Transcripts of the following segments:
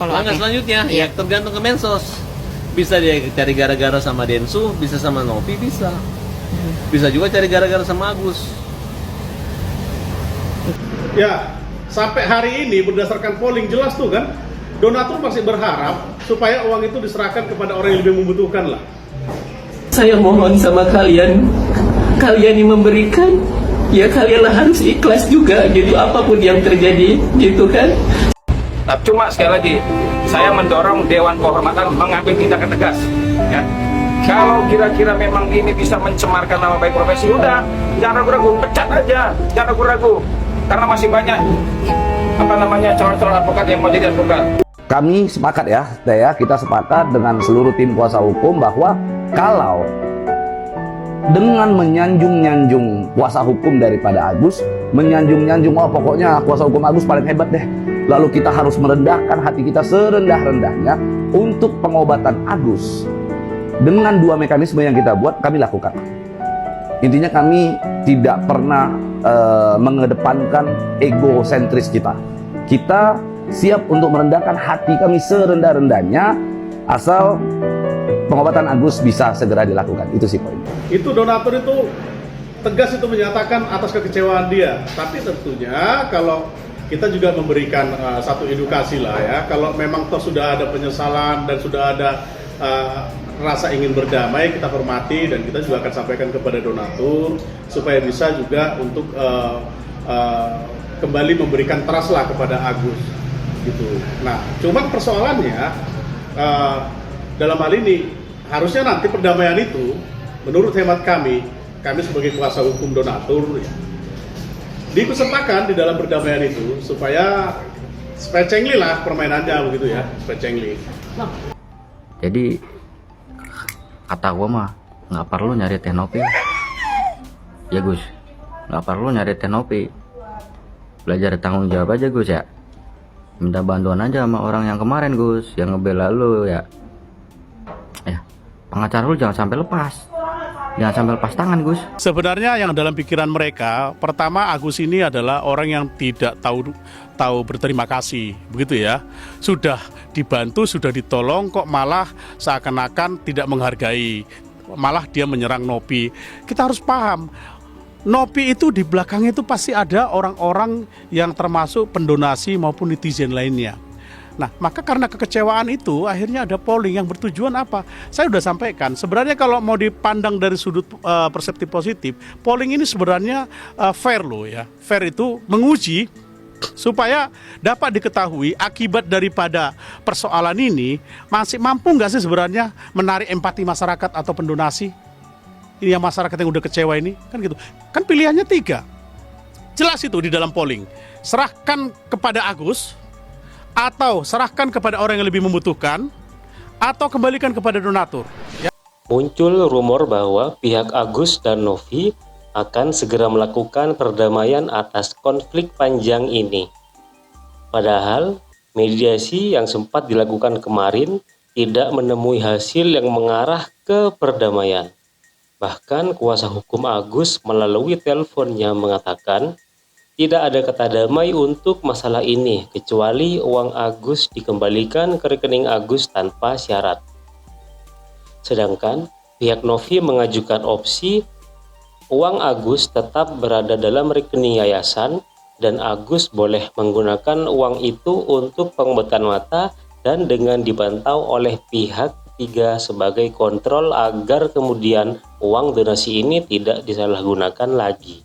Langkah selanjutnya ya tergantung ke Mensos. Bisa dia cari gara-gara sama Densu, bisa sama Novi, bisa. Bisa juga cari gara-gara sama Agus. Ya, sampai hari ini berdasarkan polling jelas tuh kan, donatur masih berharap supaya uang itu diserahkan kepada orang yang lebih membutuhkan lah. Saya mohon sama kalian, kalian yang memberikan, ya kalianlah harus ikhlas juga gitu apapun yang terjadi, gitu kan. Cuma sekali lagi, saya mendorong Dewan Kehormatan mengambil tindakan tegas. Ya. Kalau kira-kira memang ini bisa mencemarkan nama baik profesi, udah jangan ragu-ragu, pecat aja, jangan ragu-ragu. Karena masih banyak calon-calon advokat yang mau jadi advokat. Kami sepakat ya, kita sepakat dengan seluruh tim kuasa hukum bahwa kalau dengan menyanjung-nyanjung kuasa hukum daripada Agus, menyanjung-nyanjung, oh pokoknya kuasa hukum Agus paling hebat deh, lalu kita harus merendahkan hati kita serendah-rendahnya untuk pengobatan Agus. Dengan dua mekanisme yang kita buat, kami lakukan. Intinya kami tidak pernah mengedepankan egosentris kita. Kita siap untuk merendahkan hati kami serendah-rendahnya asal pengobatan Agus bisa segera dilakukan. Itu sih poinnya. Itu donatur itu tegas itu menyatakan atas kekecewaan dia. Tapi tentunya kalau kita juga memberikan satu edukasi lah ya. Kalau memang toh sudah ada penyesalan dan sudah ada rasa ingin berdamai, kita hormati dan kita juga akan sampaikan kepada donatur supaya bisa juga untuk kembali memberikan trust lah kepada Agus gitu. Nah, cuman persoalannya dalam hal ini harusnya nanti perdamaian itu menurut hemat kami sebagai kuasa hukum donatur ya, dipesertakan di dalam perdamaian itu supaya specengli lah permainannya begitu ya, specengli. Jadi kata gua mah nggak perlu nyari Tenopi ya Gus, nggak perlu nyari Tenopi, belajar tanggung jawab aja Gus ya, minta bantuan aja sama orang yang kemarin Gus yang ngebela lu ya, pengacara lu jangan sampai lepas tangan Gus. Sebenarnya yang dalam pikiran mereka, pertama Agus ini adalah orang yang tidak tahu berterima kasih, begitu ya. Sudah dibantu, sudah ditolong, kok malah seakan-akan tidak menghargai, malah dia menyerang Nopi. Kita harus paham, Nopi itu di belakangnya itu pasti ada orang-orang yang termasuk pendonasi maupun netizen lainnya. Nah, maka karena kekecewaan itu akhirnya ada polling yang bertujuan apa? Saya sudah sampaikan, sebenarnya kalau mau dipandang dari sudut persepsi positif, polling ini sebenarnya fair loh ya. Fair itu menguji supaya dapat diketahui akibat daripada persoalan ini masih mampu nggak sih sebenarnya menarik empati masyarakat atau pendonasi. Ini yang masyarakat yang udah kecewa ini, kan gitu. Kan pilihannya 3. Jelas itu di dalam polling. Serahkan kepada Agus, atau serahkan kepada orang yang lebih membutuhkan, atau kembalikan kepada donatur. Ya. Muncul rumor bahwa pihak Agus dan Novi akan segera melakukan perdamaian atas konflik panjang ini. Padahal mediasi yang sempat dilakukan kemarin tidak menemui hasil yang mengarah ke perdamaian. Bahkan kuasa hukum Agus melalui teleponnya mengatakan tidak ada kata damai untuk masalah ini, kecuali uang Agus dikembalikan ke rekening Agus tanpa syarat. Sedangkan pihak Novi mengajukan opsi uang Agus tetap berada dalam rekening yayasan dan Agus boleh menggunakan uang itu untuk pengobatan mata dan dengan dipantau oleh pihak ketiga sebagai kontrol agar kemudian uang donasi ini tidak disalahgunakan lagi.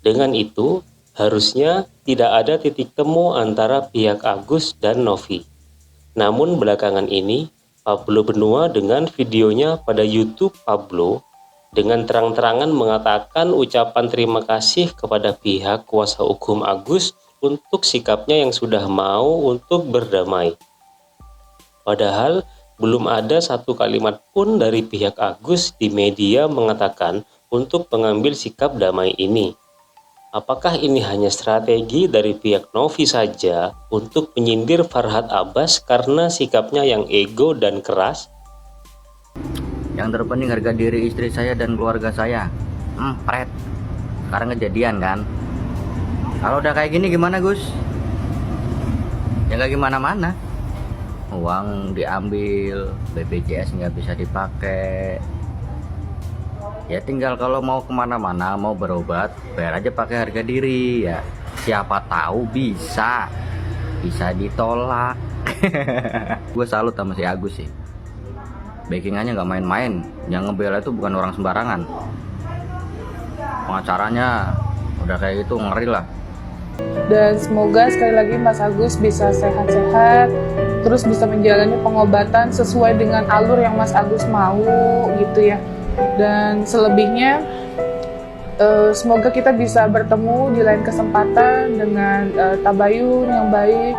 Dengan itu, harusnya tidak ada titik temu antara pihak Agus dan Novi. Namun belakangan ini, Pablo Benua dengan videonya pada YouTube Pablo dengan terang-terangan mengatakan ucapan terima kasih kepada pihak kuasa hukum Agus untuk sikapnya yang sudah mau untuk berdamai. Padahal belum ada satu kalimat pun dari pihak Agus di media mengatakan untuk mengambil sikap damai ini. Apakah ini hanya strategi dari pihak Novi saja untuk menyindir Farhad Abbas karena sikapnya yang ego dan keras? Yang terpenting harga diri istri saya dan keluarga saya. Pret. Sekarang kejadian kan. Kalau udah kayak gini gimana Gus? Ya nggak gimana-mana. uang diambil, BPJS nggak bisa dipakai. Ya tinggal kalau mau kemana-mana, mau berobat, bayar aja pakai harga diri ya. Siapa tahu bisa ditolak. Gue salut sama si Agus sih. Backingannya nggak main-main. Yang ngebela itu bukan orang sembarangan. Pengacaranya udah kayak gitu, ngeri lah. Dan semoga sekali lagi Mas Agus bisa sehat-sehat, terus bisa menjalani pengobatan sesuai dengan alur yang Mas Agus mau gitu ya. Dan selebihnya semoga kita bisa bertemu di lain kesempatan dengan tabayun yang baik.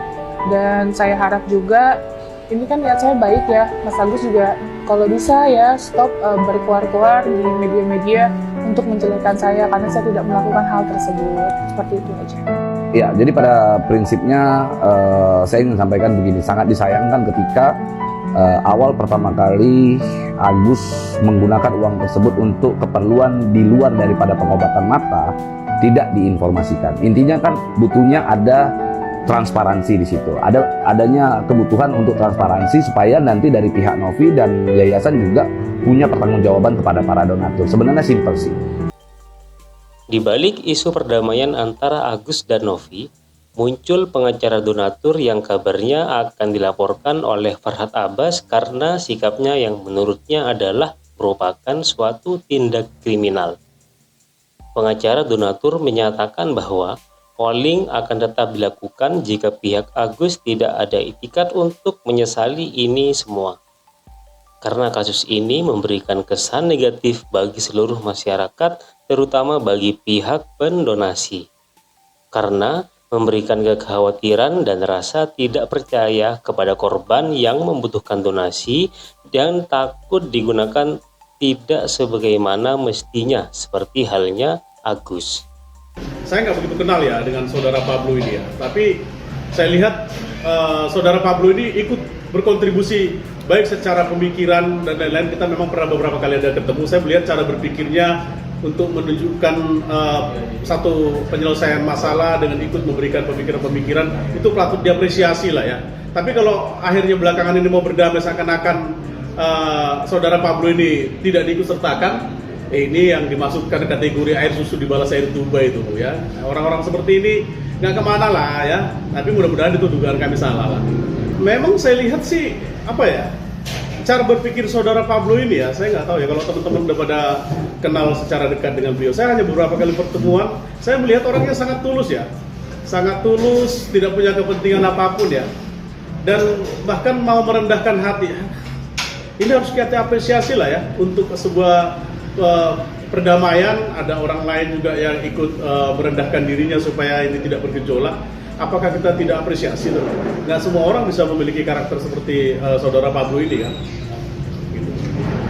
Dan saya harap juga, ini kan niat saya baik ya, Mas Agus juga kalau bisa ya stop berkeluar-keluar di media-media untuk menjelekkan saya, karena saya tidak melakukan hal tersebut. Seperti itu aja. Ya, jadi pada prinsipnya saya ingin sampaikan begini, sangat disayangkan ketika awal pertama kali Agus menggunakan uang tersebut untuk keperluan di luar daripada pengobatan mata tidak diinformasikan. Intinya kan butuhnya ada transparansi di situ. Adanya kebutuhan untuk transparansi supaya nanti dari pihak Novi dan yayasan juga punya pertanggungjawaban kepada para donatur. Sebenarnya simpel sih. Di balik isu perdamaian antara Agus dan Novi, muncul pengacara donatur yang kabarnya akan dilaporkan oleh Farhad Abbas karena sikapnya yang menurutnya adalah merupakan suatu tindak kriminal. Pengacara donatur menyatakan bahwa polling akan tetap dilakukan jika pihak Agus tidak ada itikat untuk menyesali ini semua. Karena kasus ini memberikan kesan negatif bagi seluruh masyarakat, terutama bagi pihak pendonasi. Karena memberikan kekhawatiran dan rasa tidak percaya kepada korban yang membutuhkan donasi dan takut digunakan tidak sebagaimana mestinya, seperti halnya Agus. Saya nggak begitu kenal ya dengan saudara Pablo ini ya, tapi saya lihat saudara Pablo ini ikut berkontribusi baik secara pemikiran dan lain-lain. Kita memang pernah beberapa kali ada ketemu. Saya melihat cara berpikirnya untuk menunjukkan satu penyelesaian masalah dengan ikut memberikan pemikiran-pemikiran, itu patut diapresiasi lah ya. Tapi kalau akhirnya belakangan ini mau berdamai seakan-akan saudara Pablo ini tidak diikutsertakan, ini yang dimasukkan kategori air susu dibalas air tuba itu ya. Orang-orang seperti ini nggak kemana lah ya. Tapi mudah-mudahan itu dugaan kami salah lah. Memang saya lihat sih apa ya, cara berpikir saudara Pablo ini ya, saya nggak tahu ya kalau teman-teman udah pada kenal secara dekat dengan beliau. Saya hanya beberapa kali pertemuan, saya melihat orangnya sangat tulus ya, sangat tulus, tidak punya kepentingan apapun ya, dan bahkan mau merendahkan hati. Ini harus kita apresiasi lah ya untuk sebuah perdamaian. Ada orang lain juga yang ikut merendahkan dirinya supaya ini tidak bergejolak. Apakah kita tidak apresiasi? Nggak semua orang bisa memiliki karakter seperti saudara Pablo ini kan.